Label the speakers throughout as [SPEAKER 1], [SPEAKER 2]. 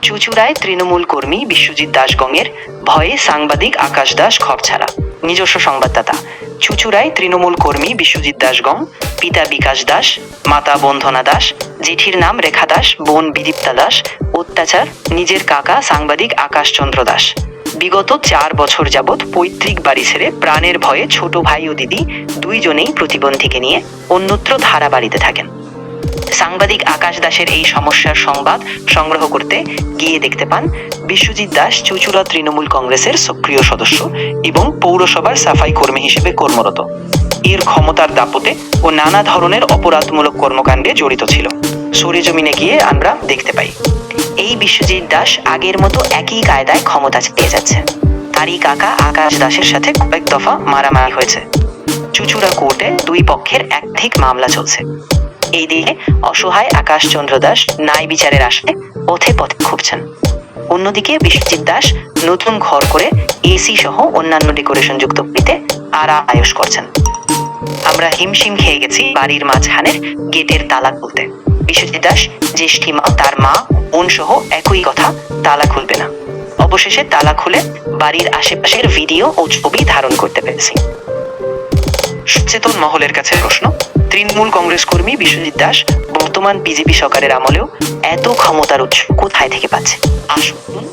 [SPEAKER 1] চুঁচুড়ায় তৃণমূল কর্মী বিশ্বজিৎ দাশগঙের ভয়ে সাংবাদিক আকাশ দাস খবছাড়া। নিজস্ব সংবাদদাতা। চুঁচুড়ায় তৃণমূল কর্মী বিশ্বজিৎ দাশগং, পিতা বিকাশ দাস, মাতা বন্ধনা দাস, জেঠির নাম রেখা দাস, বোন বিদীপ্তা দাস অত্যাচার নিজের কাকা সাংবাদিক আকাশচন্দ্র দাস। বিগত 4 বছর যাবৎ পৈতৃক বাড়ি ছেড়ে প্রাণের ভয়ে ছোট ভাই ও দিদি দুইজনেই প্রতিবন্ধীকে নিয়ে অন্যত্র ধারা বাড়িতে থাকেন। সাংবাদিক আকাশ দাসের এই সমস্যার সংবাদ সংগ্রহ করতে গিয়ে দেখতে পান বিশ্বজিৎ দাস চুঁচুড়া তৃণমূল কংগ্রেসের সক্রিয় সদস্য এবং পৌরসভার সাফাই কর্মী হিসেবে কর্মরত। এর ক্ষমতার দাপটে ও নানা ধরনের অপরাধমূলক কর্মকাণ্ডে জড়িত ছিল। সরেজমিনে গিয়ে আমরা দেখতে পাই এই বিশ্বজিৎ দাস আগের মতো একই কায়দায় ক্ষমতা চালিয়ে যাচ্ছে। তারই কাকা আকাশ দাসের সাথে কয়েক দফা মারামারি হয়েছে। চুঁচুড়া কোর্টে দুই পক্ষের একাধিক মামলা চলছে। এই দিকে অসহায় আকাশচন্দ্র দাস ন্যায় বিচারের আশায় পথে পথে ঘুরছেন। অন্যদিকে বিশ্বজিৎ দাস নতুন ঘর করে এসি সহ অন্যান্য ডেকোরেশন যুক্ত বাড়িতে আরাম-আয়েশ করছেন। আমরা হিমশিম খেয়ে গেছি বাড়ির মাঝখানের গেটের তালা খুলতে। বিশ্বজিৎ দাস জ্যেষ্ঠিমা, তার মা, বোন সহ একই কথা, তালা খুলবে না। অবশেষে তালা খুলে বাড়ির আশেপাশের ভিডিও ও ছবি ধারণ করতে পেরেছি। সচেতন মহলের কাছে প্রশ্ন, তৃণমূল কংগ্রেস কর্মী বিশ্বজিৎ দাস বর্তমান বিজেপি সরকারের আমলেও এত ক্ষমতার উৎস কোথায় থেকে পাচ্ছে? আসুন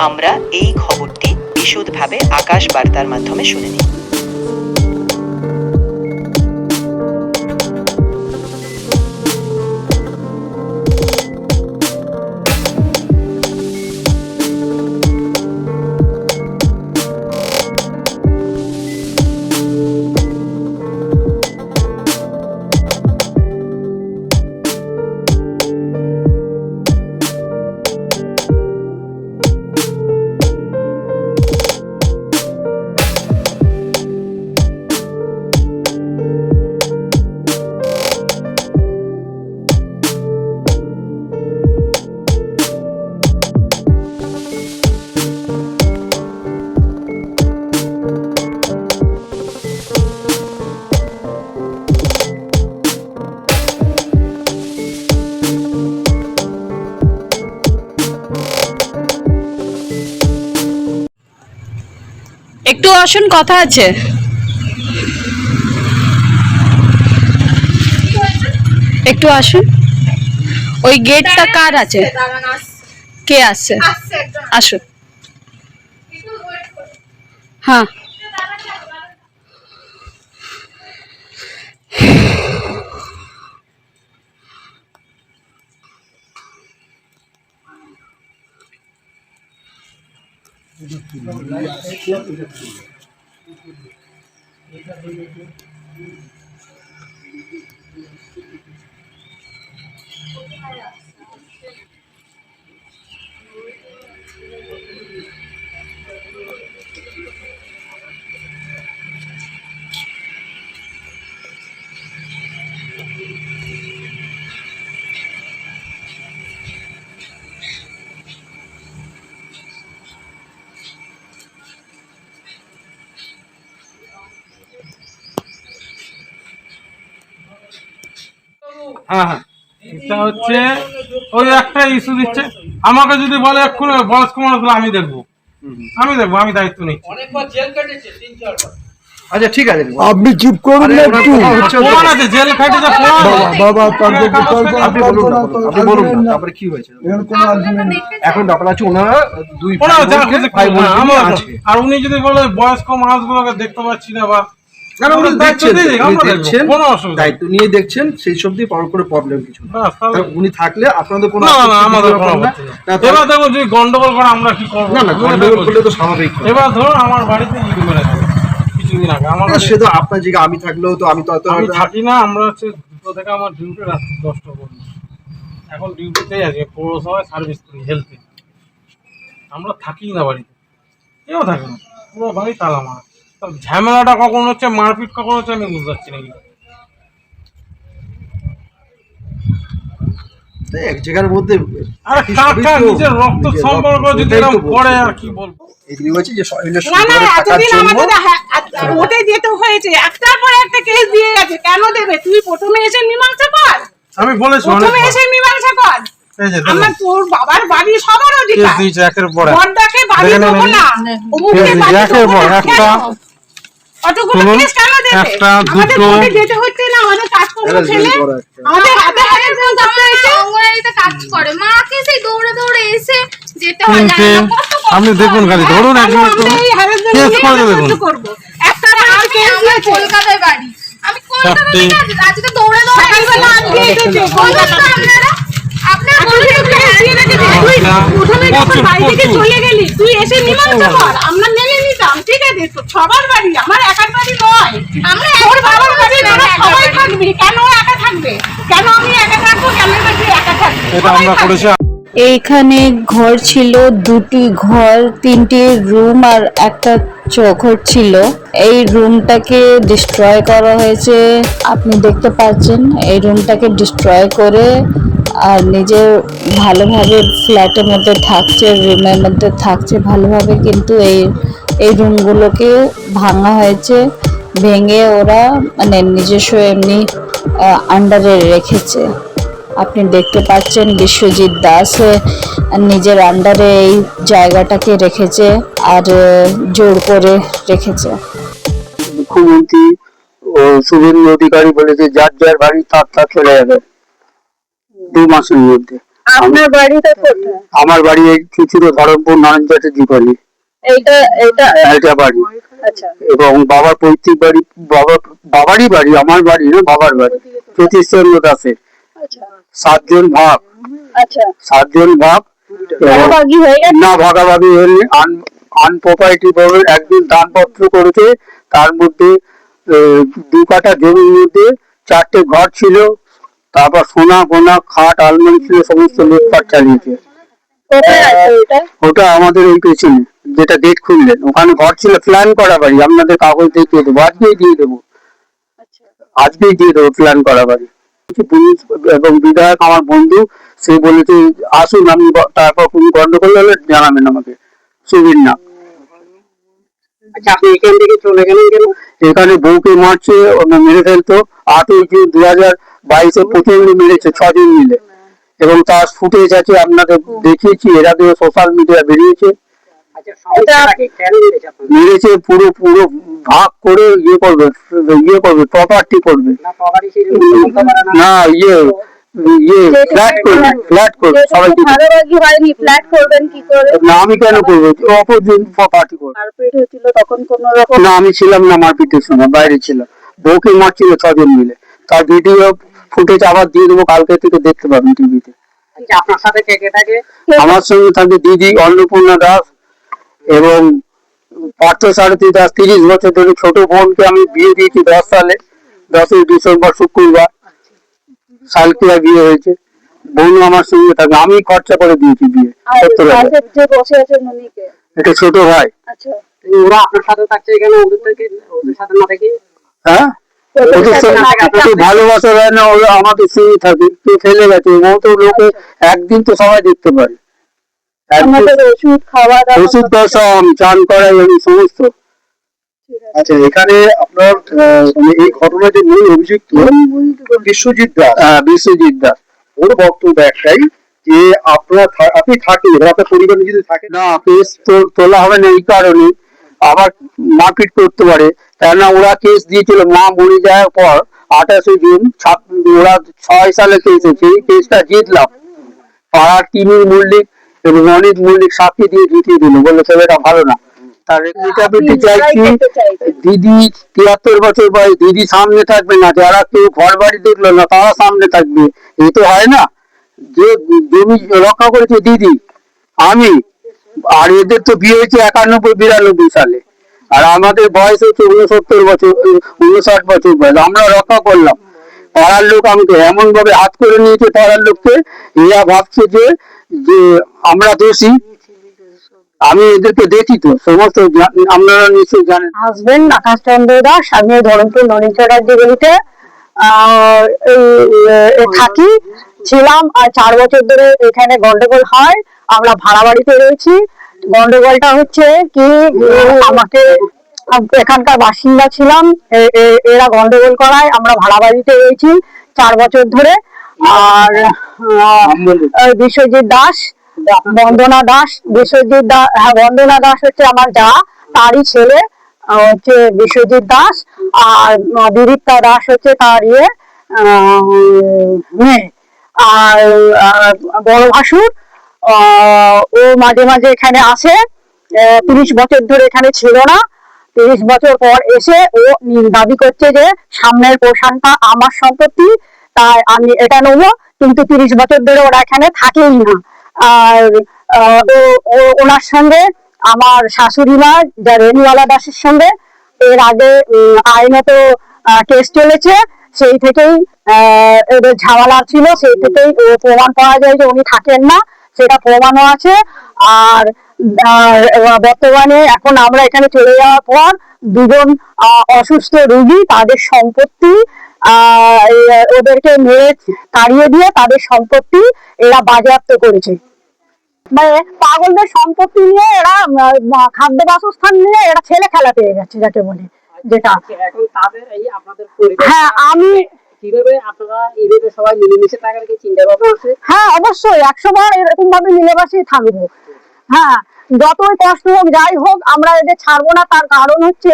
[SPEAKER 1] আমরা এই খবরটি বিশদভাবে আকাশ বার্তার মাধ্যমে শুনে নিই।
[SPEAKER 2] একটু আসুন, কথা আছে। একটু আসুন। ওই গেটটা কার আছে? কে আসছে? আসুন। হ্যাঁ,
[SPEAKER 3] হ্যাঁ, এটা হচ্ছে ওই একটা ইস্যু দিচ্ছে। আমাকে যদি বলে এক্ষুনি বয়স্ক মানুষ আমি দেখবো, আমি দায়িত্ব নিচ্ছি।
[SPEAKER 4] আচ্ছা ঠিক আছে,
[SPEAKER 5] আপনি চুপ করুন না একটু।
[SPEAKER 3] প্রমাণ আছে, জেল খাটিয়েছে প্রমাণ আছে।
[SPEAKER 5] বাবা
[SPEAKER 4] আপনি বলুন না, তারপরে কি হয়েছে এখন ব্যাপার আছে। ওনারা দুই ভাই বোন আছে,
[SPEAKER 3] আর উনি যদি বলে বয়স্ক মানুষগুলোকে দেখতে পাচ্ছি না বা
[SPEAKER 4] দায়িত্ব নিয়ে দেখছেন, সেই সব দিয়ে পর করে প্রবলেম কিছু না। উনি থাকলে আপনাদের কোনো
[SPEAKER 3] এবার দেখো যদি গন্ডগোল করে আমরা কি করবো?
[SPEAKER 4] না, গন্ডগোল করলে তো স্বাভাবিক।
[SPEAKER 3] এবার ধরুন আমার বাড়িতে ইট মেরে গেল কিছুদিন আগে, আমার
[SPEAKER 4] সে তো আপনার জায়গা আমি থাকলেও তো আমি তো
[SPEAKER 3] থাকি না। আমরা হচ্ছে 2টো থেকে আমার ডিউটি রাত্রি 10টা পর্যন্ত। এখন ডিউটিতেই আছি, পৌরসভায় সার্ভিস করি, হেলথে। আমরা থাকি না বাড়িতে, কেউ থাকে না, পুরো বাড়ি তালা মারা। ঝামেলাটা কখন হচ্ছে, মারপিট কখন হচ্ছে, আমি বুঝতে পারছি না।
[SPEAKER 4] এক জায়গার মধ্যে
[SPEAKER 3] নিজের রক্ত সম্পর্ক যদি এরকম করে আর কি বলবো।
[SPEAKER 4] এগুলি হচ্ছে যে
[SPEAKER 2] ওটাই যেতে হয়েছে, একটার পর একটা কেস দিয়ে গেছে। কেন দেবে? তুই প্রথমে এসে মীমাংসা কর।
[SPEAKER 3] আমি বলেছি
[SPEAKER 2] প্রথমে এসে মীমাংসা কর।
[SPEAKER 3] এই যে দেখুন,
[SPEAKER 2] আমার তোর বাবার বাড়ি সবার
[SPEAKER 3] কেস
[SPEAKER 2] অধিকার।
[SPEAKER 3] দিয়েছে একের পর এক।
[SPEAKER 2] বড়দাকে বাড়ি
[SPEAKER 3] দেখে
[SPEAKER 2] দেবো
[SPEAKER 3] নিন।
[SPEAKER 2] না, অমুককে
[SPEAKER 3] কেস
[SPEAKER 2] বাড়ি
[SPEAKER 3] একের
[SPEAKER 2] দেবো
[SPEAKER 3] পর
[SPEAKER 2] না,
[SPEAKER 3] একটা।
[SPEAKER 2] কেন? অতগুলো
[SPEAKER 3] শুনুন,
[SPEAKER 2] কেস কেন দেবে?
[SPEAKER 3] একটা,
[SPEAKER 2] আমাদের
[SPEAKER 3] দুটো।
[SPEAKER 2] কোর্টে যেতে হচ্ছে না, আমাদের কাজকর্ম ফেলে আমাদের হাতে হাতে ফোন করতে হচ্ছে।
[SPEAKER 5] অঙ্গনারীতে কাজ করে, মাকে সেই দৌড়ে দৌড়ে এসে যেতে হয়, জানি
[SPEAKER 3] তিনটে।
[SPEAKER 5] না কত কষ্ট
[SPEAKER 3] আপনি দেখুন খালি
[SPEAKER 2] হ্যাঁ,
[SPEAKER 3] ধরুন
[SPEAKER 2] কেন
[SPEAKER 3] একজন
[SPEAKER 2] আমরা এই harassment
[SPEAKER 3] কেস
[SPEAKER 2] নিয়ে
[SPEAKER 3] করে
[SPEAKER 2] আমরা
[SPEAKER 3] দেখুন।
[SPEAKER 2] সহ্য করবো? একটা রাত কেস
[SPEAKER 5] আমার
[SPEAKER 2] দিয়েছে।
[SPEAKER 5] কলকাতায় বাড়ি, আমি কলকাতা
[SPEAKER 3] চারটে।
[SPEAKER 5] থেকে আজকে দৌড়ে দৌড়ে
[SPEAKER 2] সকালবেলা আজকে এসেছে
[SPEAKER 5] বলুন তো আপনারা, আপনারা বলুন তো
[SPEAKER 2] তুই দিয়ে রেখেছিস। তুই প্রথমে যখন
[SPEAKER 3] প্রচুর,
[SPEAKER 2] বাড়ি থেকে
[SPEAKER 3] প্রচুর।
[SPEAKER 2] চলে গেলি, তুই এসে মীমাংসা কর, আমরা মেনে নিতাম, ঠিক আছে? তো সবার বাড়ি, আমার একার বাড়ি নয়।
[SPEAKER 5] আমরা
[SPEAKER 2] তোর বাবার বাড়ি
[SPEAKER 5] না,
[SPEAKER 2] তোরা
[SPEAKER 5] একা
[SPEAKER 2] সবাই
[SPEAKER 5] বাড়ি।
[SPEAKER 2] থাকবি, কেন ও একা থাকবে? কেন আমি একা থাকবো? কেন তুই একা থাকবি?
[SPEAKER 3] এটা
[SPEAKER 2] সবাই
[SPEAKER 3] আমরা
[SPEAKER 2] থাকবে।
[SPEAKER 3] করেছি।
[SPEAKER 6] এইখানে ঘর ছিল, দুটি ঘর, তিনটি রুম আর একটা চৌঘর ছিল। এই রুমটাকে ডিস্ট্রয় করা হয়েছে, আপনি দেখতে পাচ্ছেন। এই রুমটাকে ডিস্ট্রয় করে আর নিজে ভালোভাবে ফ্ল্যাটের মধ্যে থাকছে, রুমের মধ্যে থাকছে ভালোভাবে, কিন্তু এই রুমগুলোকে ভাঙা হয়েছে। ভেঙে ওরা মানে নিজস্ব এমনি আন্ডারে রেখেছে। আপনি দেখতে পাচ্ছেন বিশ্বজিৎ দাস নিজের আন্ডারে এই জায়গাটাকে রেখেছে আর জোর করে রেখেছে।
[SPEAKER 7] মুখ্যমন্ত্রী ও শুভেন্দু অধিকারী বলেছে যার যার বাড়ি তার চলে যাবে 2 মাসের মধ্যে।
[SPEAKER 6] আপনার বাড়িটা কোথায়?
[SPEAKER 7] আমার বাড়ি এই চুচুড়ো ধরমপুর নারায়ণ চ্যাটার্জি বাড়ি, এটা বাড়ি।
[SPEAKER 6] আচ্ছা,
[SPEAKER 7] এবং বাবার পৈতৃক বাড়ি, বাবারই বাড়ি, আমার বাড়ি না, বাবার বাড়ি জ্যোতিষচন্দ্র দাসের। 7 জন ভাগ,
[SPEAKER 6] আচ্ছা।
[SPEAKER 7] 7 জন ভাগ।
[SPEAKER 6] ভাগাভাগি হয়ে গেছে?
[SPEAKER 7] না, ভাগাভাগি হয়নি, আনপ্রপার্টি ভাবে একদিন দানপত্র করেছে। তার মধ্যে 2 কাঠা জমির মধ্যে 4টে ঘর ছিল, তারপর সোনা গোনা খাট আলমারি ছিল, সমস্ত লুটপাট চালিয়েছে।
[SPEAKER 6] কোথায় আছে ওটা?
[SPEAKER 7] ওটা আমাদের ওই পেছনে, যেটা গেট খুললেন, ওখানে ঘর ছিল, প্ল্যান করা বাড়ি। আপনাদের কাগজ দেখিয়ে দেবো, আজকেই দিয়ে দেবো, আজকেই দিয়ে দেবো প্ল্যান করা বাড়ি। পুলিশ এবং বিধায়ক আমার বন্ধু, সে বলেছে আসুন, আপনি তারপর কোনো গন্ডগোল হলে জানাবেন আমাকে। সুবির না। আচ্ছা, আপনি এখান থেকে চলে গেলেন কেন? এখানে বউকে মারছে, মেরে ফেলতো। 8ই জুন 2022-এ প্রচন্ড মেরেছে 6 জন মিলে, এবং তার ফুটেজ আছে, আপনাদের দেখিয়েছি, এর আগে সোশ্যাল মিডিয়া বেরিয়েছে। মেরেছে পুরো পুরো ভাগ করে ইয়ে করবে প্রপার্টি করবে না, ফ্ল্যাট করবে সবাইকে।
[SPEAKER 6] ভাগাভাগি হয়নি, ফ্ল্যাট করবেন কি করে?
[SPEAKER 7] না, আমি কেন করবো? অপরদিন পার্টি করবো।
[SPEAKER 6] মারপিট হয়েছিল তখন কোন রকম?
[SPEAKER 7] না, আমি ছিলাম না মারপিটের সময়, বাইরে ছিলাম। বউকে মারছিল 6 জন মিলে, তার ভিডিও ফুটেজ আবার দিয়ে দেবো, কালকে থেকে দেখতে পাবেন টিভিতে।
[SPEAKER 6] আপনার সাথে কে কে থাকে?
[SPEAKER 7] আমার সঙ্গে থাকে দিদি অন্নপূর্ণা দাস এবং পার্থসারথী দাস। 30 বছর ধরে ছোট বোনকে আমি বিয়ে দিয়েছি 10 সালে, 10ই ডিসেম্বর শুক্রবার সালকিয়া বিয়ে হয়েছে। বোন আমার সঙ্গে থাকে, আমি খরচা করে দিয়েছি বিয়ে।
[SPEAKER 6] আর
[SPEAKER 7] 70,000।
[SPEAKER 6] পাশে যে বসে আছেন উনি কে?
[SPEAKER 7] এটা ছোট ভাই।
[SPEAKER 6] আচ্ছা,
[SPEAKER 7] ওরা আপনার সাথে থাকছে কেন? ওদের সাথে না থেকে, হ্যাঁ, ওদের সঙ্গে একটু ভালোবাসা হয় না, ওরা আমাদের সঙ্গে থাকে। কে ফেলে গেছে, ও তো লোকে একদিন তো সবাই দেখতে পারে।
[SPEAKER 6] আমাদের ওষুধ খাওয়া দাওয়া
[SPEAKER 7] ওষুধ পয়সা আমি চান করাই, আমি সমস্ত।
[SPEAKER 4] আচ্ছা, এখানে আপনার মানে এই ঘটনার যে মূল অভিযুক্ত বিশ্বজিৎ দাস,
[SPEAKER 7] বিশ্বজিৎ দাস,
[SPEAKER 4] ওর বক্তব্য একটাই যে আপনি থাকেন, এবার আপনার পরিবার যদি থাকে
[SPEAKER 7] না, কেস তোলা হবে না এই কারণে, আবার মারপিট করতে পারে। কেননা ওরা কেস দিয়েছিল মা মরে যাওয়ার পর 28শে জুন, ওরা 6 সালে কেস হয়েছে। এই কেসটা জিতলাম, পাড়ার তিমির মল্লিক এবং অনিত মল্লিক সাক্ষী দিয়ে জিতিয়ে দিল, বললো ছেলেটা ভালো না। তার মিটাপিটি চাইছি। দিদি 73 বছর বয়স, দিদি সামনে থাকবে না, যারা কেউ ঘর বাড়ি দেখলো না তারা সামনে থাকবে, এই তো হয় না। যে জমি রক্ষা করেছে দিদি, আমি। আর এদের তো বিয়ে হয়েছে 91-92 সালে, আর আমাদের বয়স হচ্ছে 69 বছর, 59 বছর বয়স। আমরা রক্ষা করলাম। পাড়ার লোক আমাকে এমন ভাবে হাত করে নিয়েছে, পাড়ার লোককে, এরা ভাবছে যে আমরা দোষী। আমি এদেরকে দেখি তো, সমস্ত আপনারা নিশ্চয়ই জানেন।
[SPEAKER 6] হাজবেন্ড আকাশচন্দ্র দাস, আমি ধরমপুর নরেন চ্যাটার্জি গলিতে থাকি, ছিলাম। আর 4 বছর ধরে এখানে গন্ডগোল হয়। আমরা ভাড়া বাড়িতে রয়েছি। গন্ডগোলটা হচ্ছে কি, আমাকে এখানকার বাসিন্দা ছিলাম, এরা গন্ডগোল করায় আমরা ভাড়া বাড়িতে রয়েছি 4 বছর ধরে।
[SPEAKER 7] আর বিশ্বজিৎ দাস, বন্দনা দাস, বিশ্বজিৎ দাস, হ্যাঁ বন্দনা দাস হচ্ছে আমার যা, তারই ছেলে হচ্ছে বিশ্বজিৎ দাস। আর বিরিপ্তা দাস হচ্ছে তার মেয়ে। আর বড় ভাসুর ও মাঝে মাঝে এখানে আসে, 30 বছর ধরে এখানে ছিল না, 30 বছর পর এসে ও দাবি করছে যে সামনের পোর্শনটা আমার সম্পত্তি, তাই আমি এটা নেবো, কিন্তু 30 বছর ধরে ওরা এখানে থাকেই না। আর ওনার সঙ্গে আমার শাশুড়ি মা যা রেণুওয়ালা দাসের সঙ্গে এর আগে আইনত কেস চলেছে, সেই থেকেই এদের ঝামেলা ছিল, সেই থেকেই প্রমাণ পাওয়া যায় যে উনি থাকেন না, সেটা প্রমাণও আছে। আর বর্তমানে এখন আমরা এখানে চলে যাওয়ার পর দুজন অসুস্থ রোগী, তাদের সম্পত্তি ওদেরকে মেরে তাড়িয়ে দিয়ে তাদের সম্পত্তি এরা বাজেয়াপ্ত করেছে। মানে পাগলদের সম্পত্তি নিয়ে এরা খাদ্য বাসস্থান নিয়ে এরা ছেলে খেলা পেয়ে গেছে যাকে বলে, যেটা
[SPEAKER 8] এখন তাদের এই আপনাদের পরিবার,
[SPEAKER 7] হ্যাঁ আমি
[SPEAKER 8] কিভাবে আপনারা এইভাবে সবাই মিলেমিশে থাকার কি চিন্তা ভাবনা আছে?
[SPEAKER 7] হ্যাঁ অবশ্যই 100 বার এরকম ভাবে মিলেমিশে থাকবো। হ্যাঁ যতই কষ্ট হোক যাই হোক আমরা এদের ছাড়বো না। তার কারণ হচ্ছে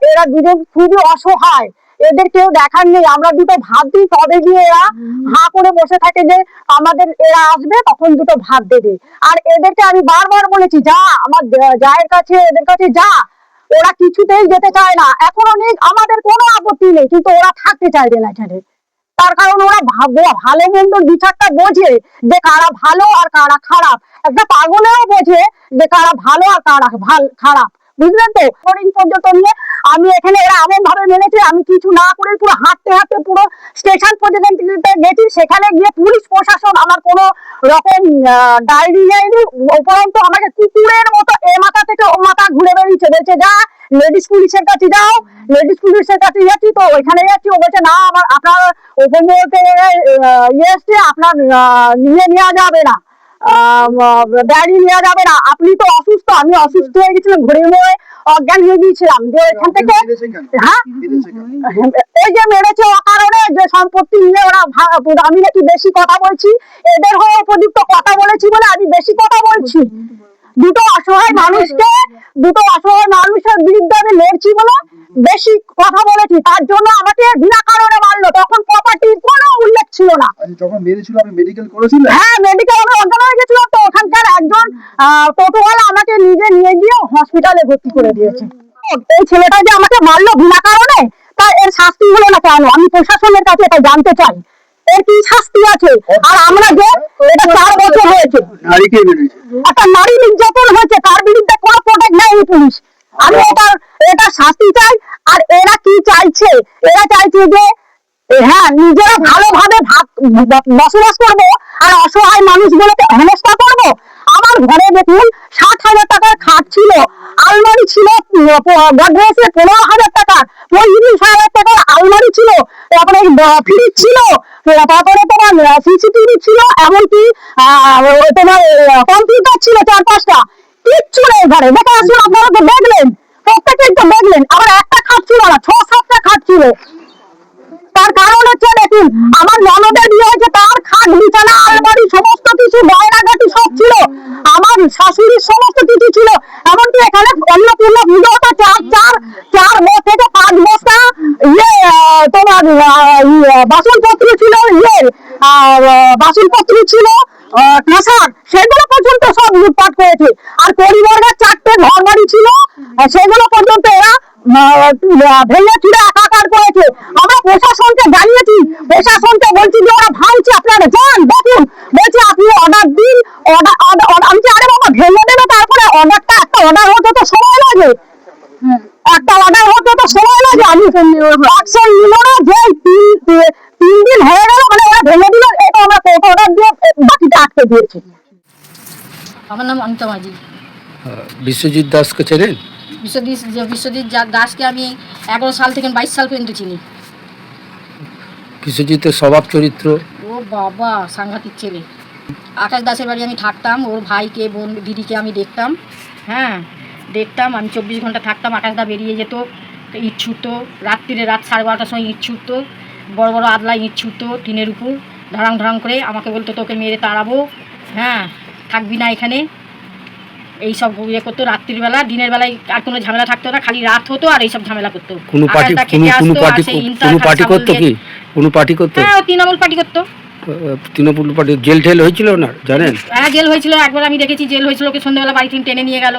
[SPEAKER 7] এরা দুজন খুবই অসহায়, এদের কেউ দেখার নেই। আমরা দুটো ভাত দিই তবে গিয়ে এরা হা করে বসে থাকে যে আমাদের এরা আসবে তখন দুটো ভাত দেবে। আর এদেরকে আমি বারবার বলেছি যা আমার জায়ের কাছে, এদের কাছে যা, ওরা কিছুতেই যেতে চায় না। এখন অনেক আমাদের কোনো আপত্তি নেই, কিন্তু ওরা থাকতে চাইবে না এখানে। তার কারণ ওরা ভালো মন্দর বিচারটা বোঝে যে কারা ভালো আর কারা খারাপ, একটা পাগলেও বোঝে যে কারা ভালো আর কারা খারাপ, বুঝলেন তো? হরিণ পর্যন্ত নিয়ে আমি এখানে এরা এমন ভাবে মেনেছে, আমি কিছু না করে পুরো হাঁটতে হাঁটতে পুরো স্টেশন পর্যন্ত গেছি। সেখানে গিয়ে পুলিশ প্রশাসন আমার কোনো রকম ডায়েরি নেয়নি, উপরন্ত আমাকে কুকুরের মতো এ মাথা থেকে ও মাথা ঘুরে বেরিয়েছে, বলছে যা লেডিস পুলিশের কাছে যাও। লেডিস পুলিশের কাছে যাচ্ছি তো ওইখানে যাচ্ছি, ও বলছে না আমার আপনার ওপেন ইয়ে এসছে, আপনার নিয়ে নেওয়া যাবে না, ডায়েরি নেওয়া যাবে না, আপনি তো অসুস্থ। আমি অসুস্থ হয়ে গেছিলাম, ঘুরে ঘুরে অজ্ঞান হয়ে গিয়েছিলাম, যে এখান থেকে হ্যাঁ এই যে মেরেছে অকারণে, যে সম্পত্তি নিয়ে ওরা আমি নাকি বেশি কথা বলছি, এদের হয়ে উপযুক্ত কথা বলেছি বলে আমি বেশি কথা বলছি। দুটো অসহায় মানুষের বিরুদ্ধে আমি লড়ছি বলে বেশি কথা বলেছি, তার জন্য আমাকে বিনা কারণে মারলো। তখন প্রপার্টির কোনো উল্লেখ ছিল না।
[SPEAKER 4] যখন মেরেছিল আপনি মেডিকেল করেছিলেন?
[SPEAKER 7] হ্যাঁ মেডিকেল আমি অজ্ঞান হয়ে গেছিলাম, তো ওখানকার একজন টোটোওয়ালা আমাকে নিজে নিয়ে গিয়ে হসপিটালে ভর্তি করে দিয়েছে। এই ছেলেটা যে আমাকে মারলো বিনা কারণে, তাই এর শাস্তি হলো না কেন? আমি প্রশাসনের কাছে এটা জানতে চাই, এর কি শাস্তি আছে? আর আমরা যে এটা 4 বছর হয়েছে একটা নারী নির্যাতন হয়েছে, তার বিরুদ্ধে কোনো প্রোটেক্ট নেয়নি পুলিশ। আমি এটা শাস্তি চাই। আর এরা কি চাইছে? এরা চাইছে যে হ্যাঁ নিজেরা ভালোভাবে বসবাস করবো আর অসহায় মানুষগুলোকে হেনস্থা করবো। আমার ঘরে দেখুন 60,000 টাকার খাট ছিল, আলমারি ছিল গডরেজে 15,000 টাকার, 35,000 টাকার আলমারি ছিল, তারপরে ফ্রিজ ছিল, তারপরে তোমার সিসিটিভি ছিল, এমনকি তোমার কম্পিউটার ছিল 4-5টা, কিচ্ছু নেই ঘরে। দেখে আসুন, আপনারা তো দেখলেন, প্রত্যেকেই তো দেখলেন। আবার একটা খাট ছিল না, 6-7টা খাট ছিল। তার কারণ হচ্ছে দেখুন আমার ননদের বিয়ে হয়েছে, তার খাট বিছানা আলমারি সমস্ত কিছু গয়নাগাটি সব ছিল, আমার শাশুড়ির সমস্ত কিছু ছিল। এমনকি এখানে অন্নপূর্ণা পুজো হতো, 4 থেকে 5 বস্তা তোমার বাসনপত্র ছিল, বাসনপত্র ছিল কাঁসার, সেগুলো পর্যন্ত সব লুটপাট করেছে। আর পরিবারের 4টে ঘর বাড়ি ছিল, সেগুলো পর্যন্ত এরা ভেঙে চুরে একাকার করেছে। আমরা প্রশাসনকে জানিয়েছি, প্রশাসনকে বলছি যে ওরা ভাঙছে, আপনারা যান দেখুন। বলছে আপনি অর্ডার দিন, আমি আরে বাবা ভেঙে দেবে, তারপরে অর্ডারটা একটা অর্ডার হতে তো সময় লাগে, একটা অর্ডার হতে তো সময় লাগে। আমি অ্যাকশন নিল না, যে 3 দিন হয়ে গেল, মানে ওরা ভেঙে দিল, এটা আমরা কোর্ট অর্ডার দিয়ে বাকিটা আটকে দিয়েছি।
[SPEAKER 9] আমার নাম অনিতা মাঝি।
[SPEAKER 10] বিশ্বজিৎ দাসকে চেনেন?
[SPEAKER 9] বিশ্বজিৎ দাসকে আমি 11 সাল থেকে 22 সাল পর্যন্ত চিনি।
[SPEAKER 10] বিশ্বজিতের স্বভাব চরিত্র?
[SPEAKER 9] ও বাবা সাংঘাতিক ছেলে। আকাশ দাসের বাড়ি আমি থাকতাম, ওর ভাইকে বোন দিদিকে আমি দেখতাম, হ্যাঁ দেখতাম। আমি 24 ঘন্টা থাকতাম, আকাশ দা বেরিয়ে যেত, ইট ছুটতো রাত্রিরে, রাত 12:30টার সময় ইট ছুটতো, বড় বড় আদলায় ইট ছুটতো টিনের উপর, ধরাং ধরাং করে আমাকে বলতো তোকে মেরে তাড়াবো, হ্যাঁ থাকবি না এখানে, এই সব ইয়ে করতো। রাত্রির বেলা, দিনের বেলায় আর কোনো ঝামেলা থাকতো না, খালি রাত হতো আর এইসব ঝামেলা করতো।
[SPEAKER 10] কোনো পার্টি করতো কি? কোনো পার্টি করতো?
[SPEAKER 9] হ্যাঁ, তৃণমূল পার্টি করতো।
[SPEAKER 10] তৃণমূল পার্টি জেল ঠেল হয়েছিল না জানেন?
[SPEAKER 9] হ্যাঁ, জেল হয়েছিল, একবার আমি দেখেছি জেল হয়েছিল, ওকে সন্ধ্যাবেলা বাড়ি থেকে টেনে নিয়ে গেল।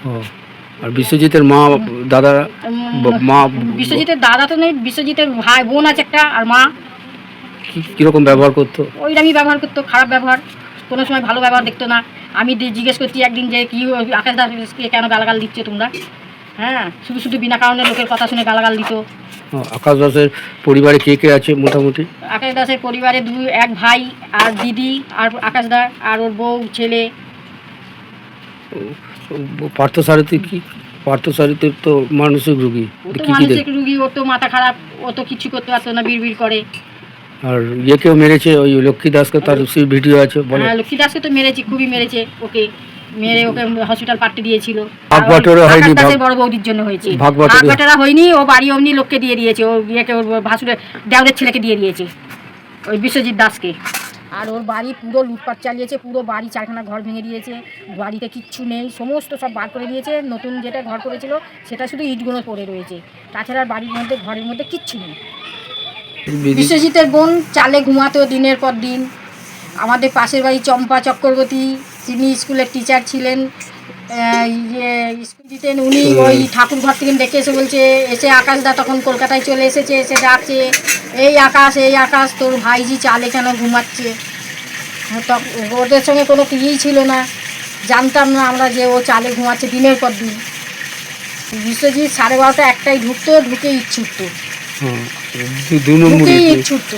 [SPEAKER 10] ও, আর বিশ্বজিতের মা দাদা মা
[SPEAKER 9] বিশ্বজিতের দাদা তো নেই, বিশ্বজিতের ভাই বোন আছে একটা, আর মা।
[SPEAKER 10] কিরকম ব্যবহার করতো?
[SPEAKER 9] ওইরকমই ব্যবহার করতো, খারাপ ব্যবহার, কোনো সময় ভালো ব্যবহার দেখতো না। আমি জিজ্ঞেস করছি একদিন যে কি আকাশ দাসকে কেন গালাগাল দিচ্ছ তোমরা, হ্যাঁ শুধু শুধু বিনা কারণে লোকের কথা শুনে গালাগাল দিত।
[SPEAKER 10] আকাশ দাসের পরিবারে কে কে আছে মোটামুটি?
[SPEAKER 9] আকাশ দাসের পরিবারে এক ভাই আর দিদি আর আকাশ দাস আর ওর বউ ছেলে।
[SPEAKER 10] পার্থসারথী কি? পার্থসারথীর তো মানসিক রোগী।
[SPEAKER 9] ও তো মানসিক রোগী, ও তো মাথা খারাপ, ও তো কিছু করতে পারতো না, বিড়বিড় করে।
[SPEAKER 10] আর কেউ মেরেছে ওই লক্ষ্মী দাসকে, তার সেই ভিডিও আছে বলে।
[SPEAKER 9] হ্যাঁ, লক্ষ্মী দাসকে তো মেরেছে, খুবই মেরেছে ওকে, মেরে ওকে হসপিটাল পাঠিয়ে দিয়েছিল।
[SPEAKER 10] ভাগবাটোয়ারা হয়নি,
[SPEAKER 9] দাসের বড় বৌদির জন্য হয়েছে। ভাগবাটোয়ারা হয়নি, ও বাড়ি অমনি লোককে দিয়ে দিয়েছে, ওর বিয়েকে ওর ভাসুরের দেওরের ছেলেকে দিয়ে দিয়েছে, ওই বিশ্বজিৎ দাসকে। আর ওর বাড়ি পুরো লুটপাট চালিয়েছে, পুরো বাড়ি 4খানা ঘর ভেঙে দিয়েছে, বাড়িতে কিচ্ছু নেই, সমস্ত সব বার করে দিয়েছে। নতুন যেটা ঘর করেছিল সেটা শুধু ইটগুলো পড়ে রয়েছে, তাছাড়া বাড়ির মধ্যে ঘরের মধ্যে কিচ্ছু নেই। বিশ্বজিতের বোন চালে ঘুমাতো দিনের পর দিন। আমাদের পাশের বাড়ি চম্পা চক্রবর্তী, তিনি স্কুলের টিচার ছিলেন, স্কুল দিতেন, উনি ওই ঠাকুর ঘর থেকে ডেকে এসে বলছে, এসে আকাশদা তখন কলকাতায় চলে এসেছে, এসে ডাকছে, এই আকাশ তোর ভাইজি চালে কেন ঘুমাচ্ছে। ওদের সঙ্গে কোনো ইয়েই ছিল না, জানতাম না আমরা যে ও চালে ঘুমাচ্ছে দিনের পর দিন। বিশ্বজিৎ 12:30 1টায় ঢুকতো, ঢুকে ইট ছুটতো, ঢুকেই ইট ছুটতো।